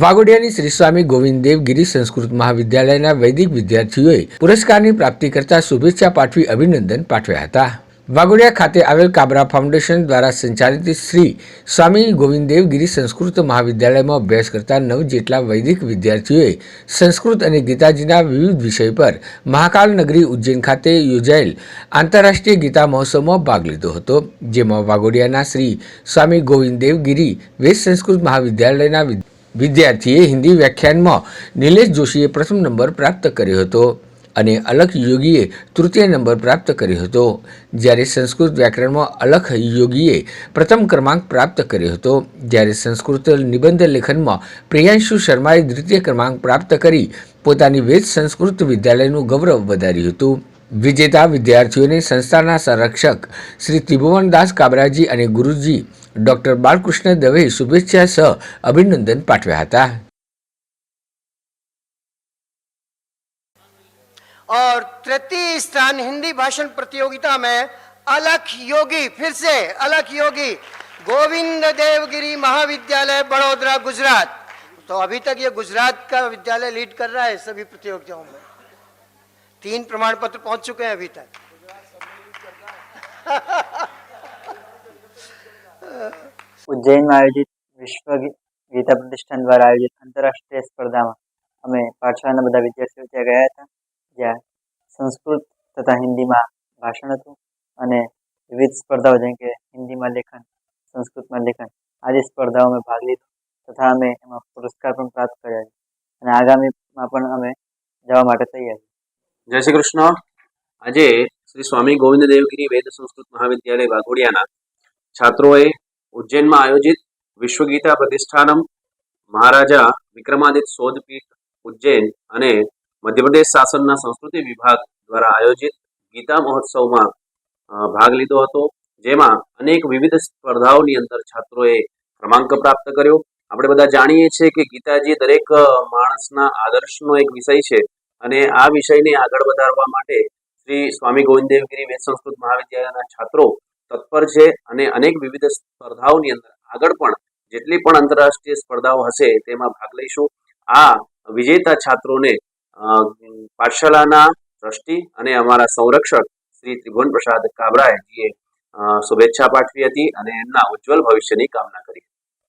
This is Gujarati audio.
વાઘોડિયાની શ્રી સ્વામી ગોવિંદદેવ ગિરી સંસ્કૃત મહાવિદ્યાલયના વૈદિક વિદ્યાર્થીઓએ પુરસ્કારની પ્રાપ્તિ કરતા શુભેચ્છા પાઠવી અભિનંદન પાઠવ્યા હતા. વાઘોડિયા ખાતે આવેલ કાબરા ફાઉન્ડેશન દ્વારા સંચાલિત શ્રી સ્વામી ગોવિંદદેવ ગિરી સંસ્કૃત મહાવિદ્યાલયમાં અભ્યાસ કરતા 9 જેટલા વૈદિક વિદ્યાર્થીઓએ સંસ્કૃત અને ગીતાજીના વિવિધ વિષય પર મહાકાલ નગરી ઉજ્જૈન ખાતે યોજાયેલ આંતરરાષ્ટ્રીય ગીતા મહોત્સવમાં ભાગ લીધો હતો. જેમાં વાઘોડિયાના શ્રી સ્વામી ગોવિંદદેવ ગિરી વેદ સંસ્કૃત મહાવિદ્યાલયના વિદ્યાર્થીએ હિન્દી વ્યાખ્યાનમાં નિલેશ જોશીએ પ્રથમ નંબર પ્રાપ્ત કર્યો હતો અને અલખ યોગીએ તૃતીય નંબર પ્રાપ્ત કર્યો હતો. જ્યારે સંસ્કૃત વ્યાકરણમાં અલખ યોગીએ પ્રથમ ક્રમાંક પ્રાપ્ત કર્યો હતો. જ્યારે સંસ્કૃત નિબંધ લેખનમાં પ્રિયાંશુ શર્માએ દ્વિતીય ક્રમાંક પ્રાપ્ત કરી પોતાની વેદ સંસ્કૃત વિદ્યાલયનું ગૌરવ વધાર્યું હતું. વિજેતા વિદ્યાર્થીઓને સંસ્થાના સંરક્ષક શ્રી ત્રિભુવનદાસ કાબરાજી અને ગુરુજી ડૉક્ટર બાલકૃષ્ણ દવેએ શુભેચ્છા સહ અભિનંદન પાઠવ્યા હતા. और तृतीय स्थान हिंदी भाषण प्रतियोगिता में अलख योगी, फिर से अलख योगी, गोविंद देवगिरी महाविद्यालय बड़ौदा गुजरात. तो अभी तक ये गुजरात का विद्यालय लीड कर रहा है सभी प्रतियोगिताओं में. 3 प्रमाण पत्र पहुंच चुके हैं अभी तक. उज्जैन में आयोजित विश्व गीता प्रतिष्ठान द्वारा आयोजित अंतरराष्ट्रीय स्पर्धा में अमे पाठशाला बधा विद्यार्थीओ त्यां गया था, ज्यां संस्कृत तथा हिंदी में भाषण हतुं अने विविध स्पर्धाओं जेम के हिंदी में लेखन, संस्कृत में लेखन आदि स्पर्धाओं में भाग लीधो तथा अमे एमां पुरस्कार पण प्राप्त कर्या छे अने आगामी में पण अमे जवा माटे तैयार छीए. जय श्री कृष्ण. આજે શ્રી સ્વામી ગોવિંદ દેવગિરી વેદ સંસ્કૃત મહાવિદ્યાલય વાઘોડિયાના છાત્રોએ ઉજ્જૈનમાં આયોજિત વિશ્વ ગીતા પ્રતિષ્ઠાનમ મહારાજા વિક્રમાદિત્ય શોધપીઠ ઉજ્જૈન અને મધ્યપ્રદેશ શાસનના સંસ્કૃતિ વિભાગ દ્વારા આયોજિત ગીતા મહોત્સવમાં ભાગ લીધો હતો, જેમાં અનેક વિવિધ સ્પર્ધાઓની અંદર છાત્રોએ ક્રમાંક પ્રાપ્ત કર્યો. આપણે બધા જાણીએ છીએ કે ગીતાજી દરેક માણસના આદર્શનો એક વિષય છે અને આ વિષયને આગળ વધારવા માટે શ્રી સ્વામી ગોવિંદ દેવગિરી વેદ સંસ્કૃત મહાવિદ્યાલયના છાત્રો તત્પર છે અને અનેક વિવિધ સ્પર્ધાઓની અંદર આગળ પણ જેટલી પણ આંતરરાષ્ટ્રીય સ્પર્ધાઓ હશે તેમાં ભાગ લઈશું. આ વિજેતા છાત્રોને પાઠશાલાના ટ્રસ્ટી અને અમારા સંરક્ષક શ્રી ત્રિભુવન પ્રસાદ કાબરાજીએ શુભેચ્છા પાઠવી હતી અને એમના ઉજ્જવલ ભવિષ્યની કામના કરી.